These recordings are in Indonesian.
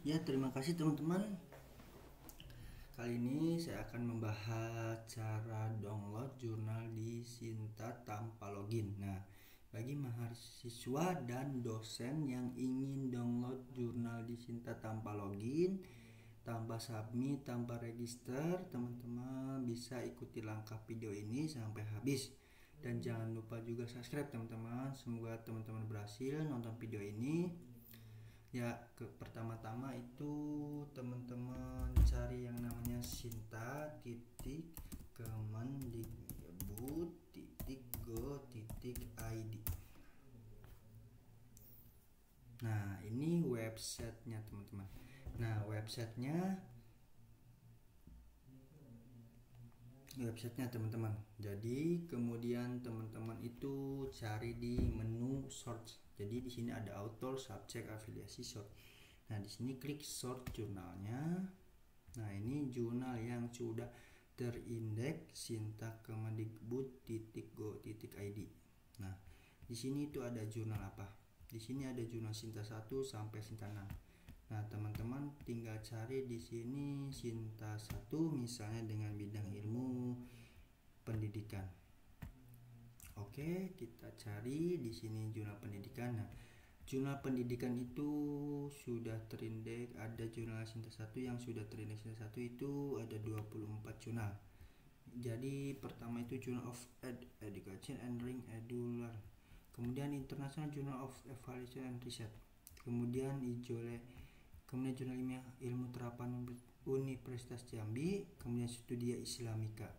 Ya, terima kasih teman-teman. Kali ini saya akan membahas cara download jurnal di Sinta tanpa login. Nah, bagi mahasiswa dan dosen yang ingin download jurnal di Sinta tanpa login, tanpa submit, tanpa register, teman-teman bisa ikuti langkah video ini sampai habis. Dan jangan lupa juga subscribe teman-teman. Semoga teman-teman berhasil nonton video ini. Ya, pertama-tama itu teman-teman cari yang namanya sinta.kemendikbud.go.id. Nah, ini websitenya teman-teman. Nah, websitenya teman-teman. Jadi kemudian teman-teman itu cari di menu search. Jadi di sini ada author, subject, afiliasi, sort. Nah, di sini klik sort jurnalnya. Nah, ini jurnal yang sudah terindeks sinta.kemendikbud.go.id. Nah, di sini itu ada jurnal apa? Di sini ada jurnal Sinta 1 sampai Sinta 6. Nah, teman-teman tinggal cari di sini Sinta 1 misalnya dengan bidang ilmu pendidikan. Oke, kita cari di sini jurnal pendidikan. Nah, jurnal pendidikan itu sudah terindeks, ada jurnal Sinta 1 yang sudah terindeks Sinta 1 itu ada 24 jurnal. Jadi pertama itu Journal of Education and Learning, kemudian International Journal of Evaluation and Research, kemudian Jurnal Ilmiah Ilmu Terapan Universitas Jambi, kemudian Studia Islamika,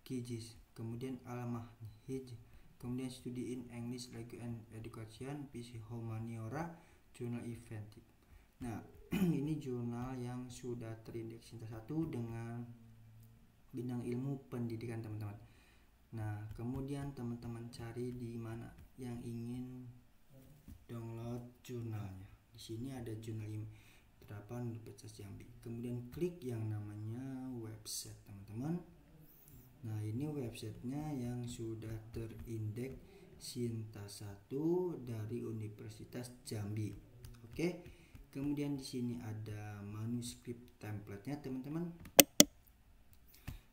KIJIS, kemudian Al-Manhaj, kemudian Studi in English Language and Education, PC Humaniora, Jurnal Inventif. Nah, ini jurnal yang sudah terindeks Sinta 1 dengan bidang ilmu pendidikan teman-teman. Nah, kemudian teman-teman cari di mana yang ingin download jurnalnya. Di sini ada jurnal terapan Universitas Jambi. Kemudian klik yang namanya website teman-teman. Nah, ini websitenya yang sudah terindeks Sinta 1 dari Universitas Jambi. Oke. Kemudian di sini ada manuskrip template-nya teman-teman.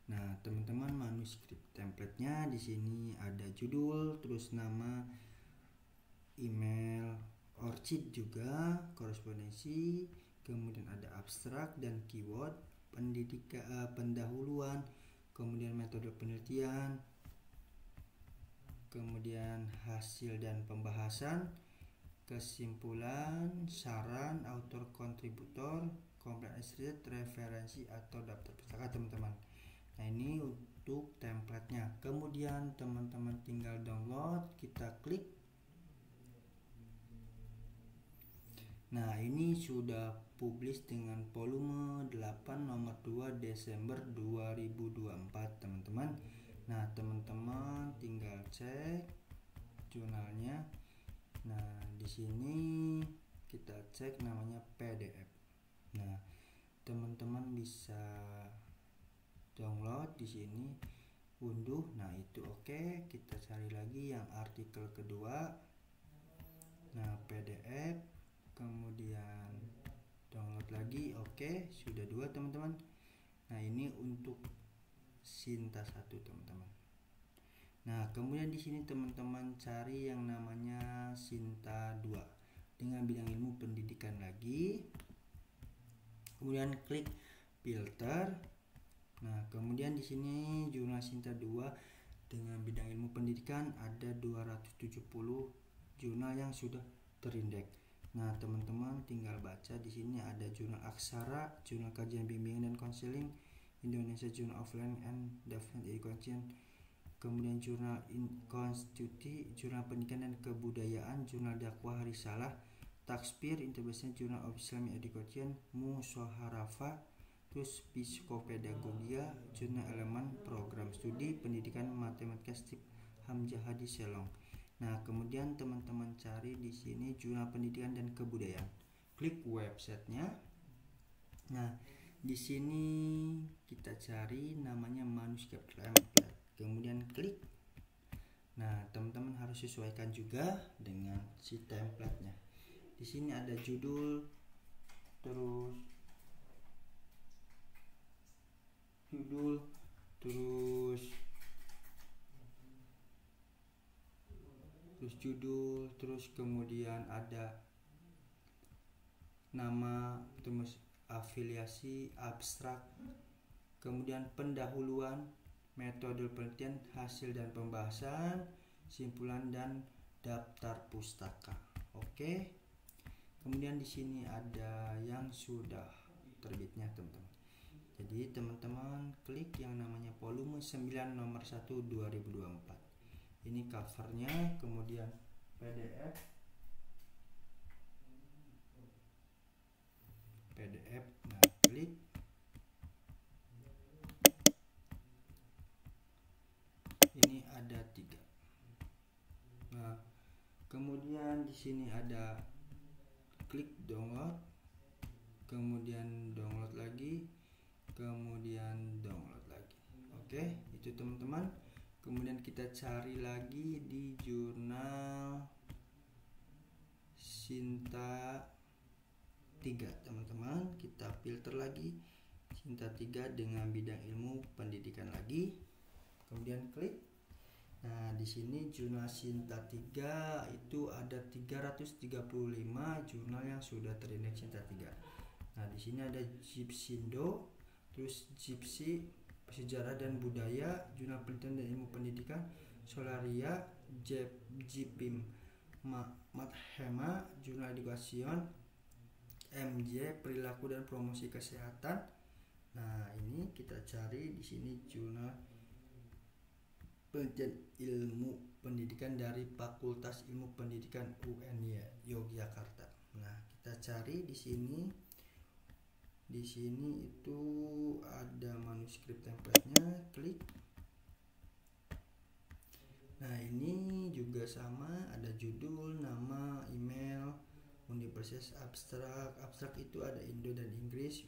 Nah, teman-teman manuskrip template-nya di sini ada judul, terus nama, email, orchid juga, korespondensi, kemudian ada abstrak dan keyword, pendahuluan, kemudian metode penelitian, kemudian hasil dan pembahasan, kesimpulan, saran, author kontributor, compliance riset, referensi atau daftar pustaka teman-teman. Nah, ini untuk template-nya. Kemudian teman-teman tinggal download, kita klik. Nah, ini sudah publish dengan volume 8 nomor 2 Desember 2024 teman-teman. Nah, teman-teman tinggal cek jurnalnya. Nah, di sini kita cek namanya PDF. Nah, teman-teman bisa download di sini, unduh. Nah, itu oke. Kita cari lagi yang artikel kedua. Nah, PDF, kemudian download lagi. Oke, sudah 2 teman-teman. Nah, ini untuk Sinta 1 teman-teman. Nah, kemudian di sini teman-teman cari yang namanya Sinta 2 dengan bidang ilmu pendidikan lagi. Kemudian klik filter. Nah, kemudian di sini jurnal Sinta 2 dengan bidang ilmu pendidikan ada 270 jurnal yang sudah terindeks. Nah, teman-teman tinggal baca di sini ada jurnal Aksara, jurnal kajian bimbingan dan konseling, Indonesia Journal of Learning and Development Education, kemudian jurnal Konstitusi, jurnal pendidikan dan kebudayaan, jurnal dakwah risalah, Takspir, International Journal of Islamic Education, Musyawarah, terus Psikopedagogia, jurnal elemen program studi pendidikan matematika Stip Hamzah Hadi Selong. Nah, kemudian teman-teman cari di sini jurnal pendidikan dan kebudayaan. Klik websitenya. Nah, di sini kita cari namanya manuskrip template. Kemudian klik. Nah, teman-teman harus sesuaikan juga dengan si template-nya. Di sini ada judul, terus judul, terus kemudian ada nama, terus afiliasi, abstrak, kemudian pendahuluan, metode penelitian, hasil dan pembahasan, simpulan dan daftar pustaka. Oke. Kemudian di sini ada yang sudah terbitnya, teman-teman. Jadi teman-teman klik yang namanya volume 9 nomor 1 2024. Ini covernya, kemudian PDF. Nah, klik. Ini ada 3. Nah, kemudian di sini ada klik download, kemudian download lagi, kemudian download lagi. Oke, itu teman-teman. Kemudian kita cari lagi di jurnal Sinta 3, teman-teman. Kita filter lagi Sinta 3 dengan bidang ilmu pendidikan lagi. Kemudian klik. Nah, di sini jurnal Sinta 3 itu ada 335 jurnal yang sudah terindeks Sinta 3. Nah, di sini ada Jipsindo, terus Jipsi, sejarah dan budaya, jurnal penelitian dan ilmu pendidikan, Solaria, Jipim Mathema, jurnal education, MJ, perilaku dan promosi kesehatan. Nah, ini kita cari di sini jurnal penelitian ilmu pendidikan dari Fakultas Ilmu Pendidikan UNY Yogyakarta. Nah, kita cari di sini. Di sini itu ada manuskrip template-nya, klik. Nah, ini juga sama, ada judul, nama, email, universitas, abstrak itu ada Indo dan Inggris,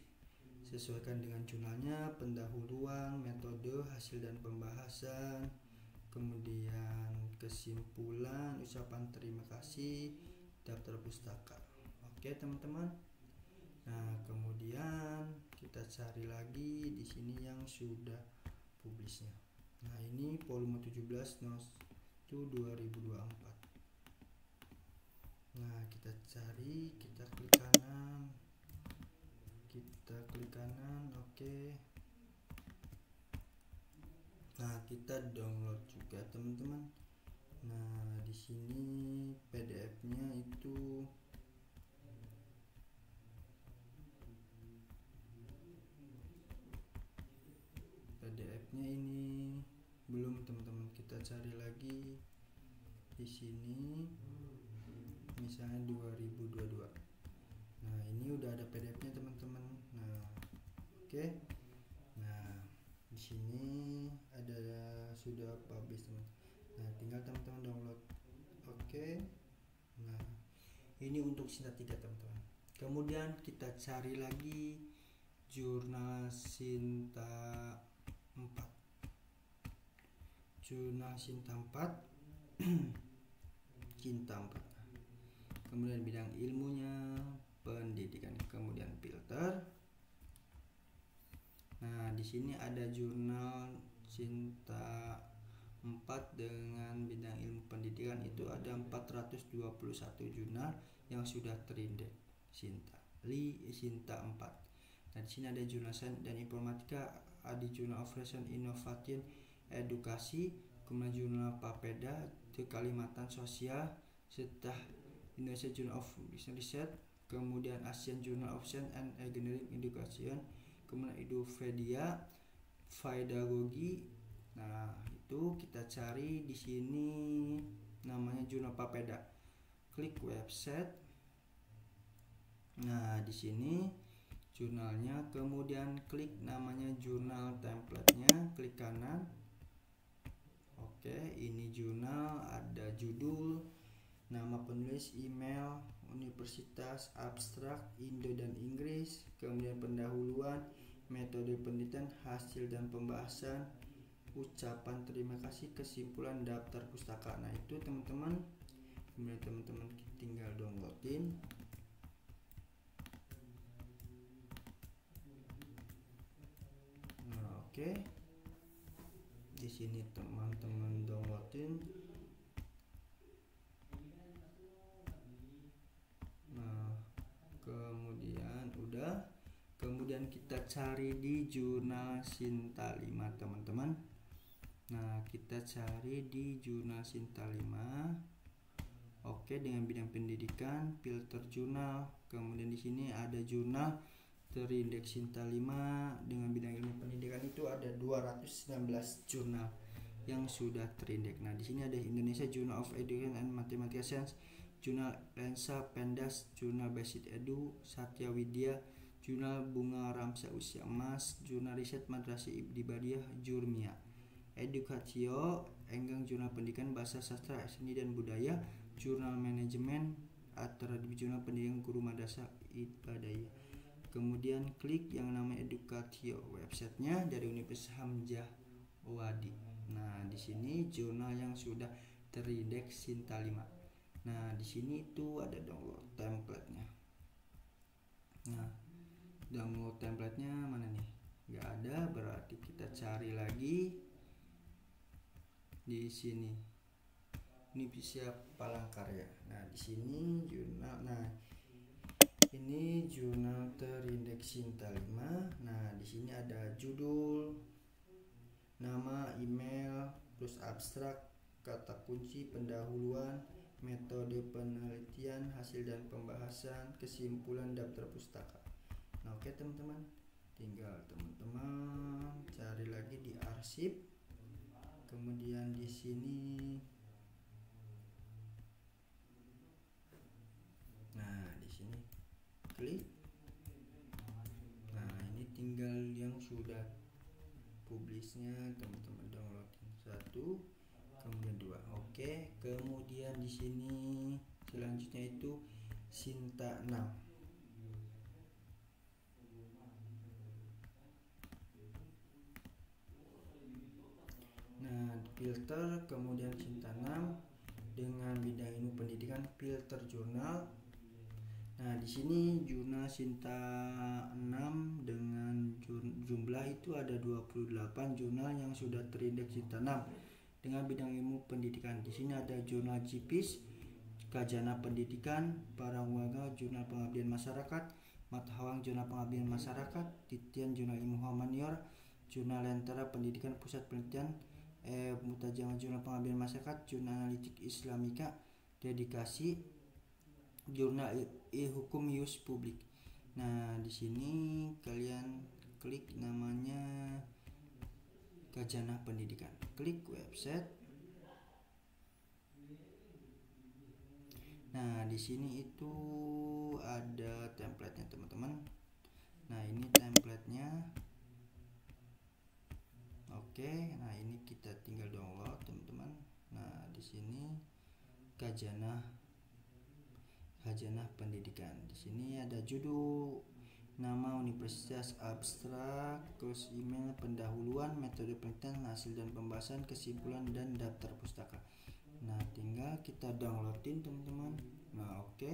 sesuaikan dengan jurnalnya, pendahuluan, metode, hasil dan pembahasan, kemudian kesimpulan, ucapan terima kasih, daftar pustaka. Oke, teman-teman. Nah, kemudian kita cari lagi di sini yang sudah publisnya. Nah, ini volume 17 nomor 2024. Nah, kita cari, kita klik kanan, oke. Nah, kita download juga, teman-teman. Nah, di sini PDF-nya itu ini belum, teman-teman. Kita cari lagi di sini, misalnya 2022. Nah, ini udah ada PDF-nya, teman-teman. Nah, oke. Nah, di sini ada sudah publish, teman. Nah, tinggal teman-teman download. Oke. Nah, ini untuk Sinta 3, teman-teman. Kemudian kita cari lagi jurnal Sinta 4. Jurnal Sinta 4. Sinta 4. Kemudian bidang ilmunya pendidikan, kemudian filter. Nah, di sini ada jurnal Sinta 4 dengan bidang ilmu pendidikan, itu ada 421 jurnal yang sudah terindeks Sinta 4. Nah, di sini ada jurnal sains dan informatika, ada jurnal operation innovation edukasi, kemudian jurnal Papeda di Kalimantan Sosial, serta Indonesia Journal of Business Research, kemudian Asian Journal of Science and Engineering Education, kemudian Edupedia, Pedagogi. Nah, itu kita cari di sini namanya jurnal Papeda. Klik website. Nah, di sini jurnalnya, kemudian klik namanya jurnal template-nya, klik kanan. Oke, ini jurnal, ada judul, nama penulis, email, universitas, abstrak, Indo dan Inggris, kemudian pendahuluan, metode penelitian, hasil dan pembahasan, ucapan terima kasih, kesimpulan, daftar pustaka. Nah, itu teman-teman. Kemudian teman-teman tinggal downloadin. Oke, di sini teman-teman downloadin. Nah, kemudian kita cari di jurnal Sinta 5 teman-teman. Nah, kita cari di jurnal Sinta 5. Oke, dengan bidang pendidikan, filter jurnal. Kemudian di sini ada jurnal terindeks Sinta 5 dengan bidang ilmu pendidikan, itu ada 219 jurnal yang sudah terindeks. Nah, di sini ada Indonesia Journal of Education and Mathematical Science, Jurnal Lensa Pendas, Jurnal Basic Edu, Satya Widya, Jurnal Bunga Ramsa Usia Emas, Jurnal Riset Madrasah Ibtidaiyah Jurmia, Edukatio, Enggang Jurnal Pendidikan Bahasa Sastra Seni dan Budaya, Jurnal Manajemen atau Jurnal Pendidikan Guru Madrasah Ibtidaiyah. Kemudian klik yang namanya Edukatio, websitenya dari Universitas Hamzah Wadi. Nah, di sini jurnal yang sudah terindeks Sinta 5. Nah, di sini itu ada download template-nya. Nah, download template-nya mana nih? Nggak ada, berarti kita cari lagi di sini. Universitas Palangkaraya. Nah, di sini jurnal. Nah, ini jurnal terindeks Sinta 5. Nah, di sini ada judul, nama, email, terus abstrak, kata kunci, pendahuluan, metode penelitian, hasil dan pembahasan, kesimpulan, daftar pustaka. Nah, oke teman-teman, tinggal teman-teman cari lagi di arsip. Kemudian di sini, nah di sini klik. Nah, ini tinggal yang sudah publisnya teman-teman downloadin 1, kemudian 2. Oke, kemudian di sini selanjutnya itu Sinta 6. Nah, filter, kemudian Sinta 6 dengan bidang ilmu pendidikan, filter jurnal. Nah, di sini jurnal Sinta 6 dengan jumlah itu ada 28 jurnal yang sudah terindeks Sinta 6 dengan bidang ilmu pendidikan. Di sini ada jurnal JIPIS, Kajana Pendidikan, Parangwaga Jurnal Pengabdian Masyarakat, Mathawang Jurnal Pengabdian Masyarakat, Titian Jurnal Ilmu Humaniora, Jurnal Lentera Pendidikan Pusat Penelitian, Mutajama Jurnal Pengabdian Masyarakat, Jurnal Analitik Islamika, Dedikasi, Jurnal Hukum Yus Publik. Nah, di sini kalian klik namanya Kajana Pendidikan, klik website. Nah, di sini itu ada template-nya teman-teman. Nah, ini template-nya. Oke, nah ini kita tinggal download teman-teman. Nah, di sini Kajana Pendidikan. Di sini ada judul, nama universitas, abstrak, terus email, pendahuluan, metode penelitian, hasil dan pembahasan, kesimpulan dan daftar pustaka. Nah, tinggal kita downloadin teman-teman. Nah, oke.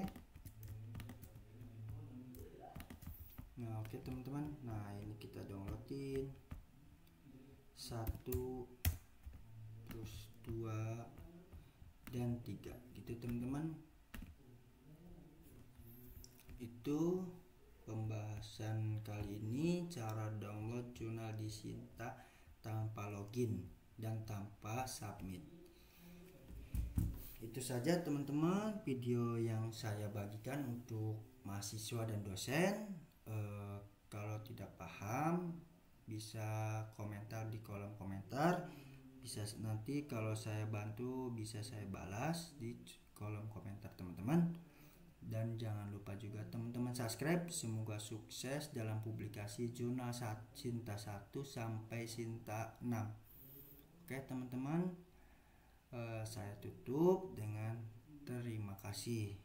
Nah, oke teman-teman. Nah, ini kita downloadin 1, terus 2 dan 3 gitu teman-teman. Itu pembahasan kali ini, cara download jurnal di Sinta tanpa login dan tanpa submit. Itu saja teman-teman video yang saya bagikan untuk mahasiswa dan dosen. Kalau tidak paham bisa komentar di kolom komentar, bisa nanti kalau saya bantu bisa saya balas di kolom komentar teman-teman. Dan jangan lupa juga teman-teman subscribe. Semoga sukses dalam publikasi jurnal Sinta 1 sampai Sinta 6. Oke teman-teman, saya tutup dengan terima kasih.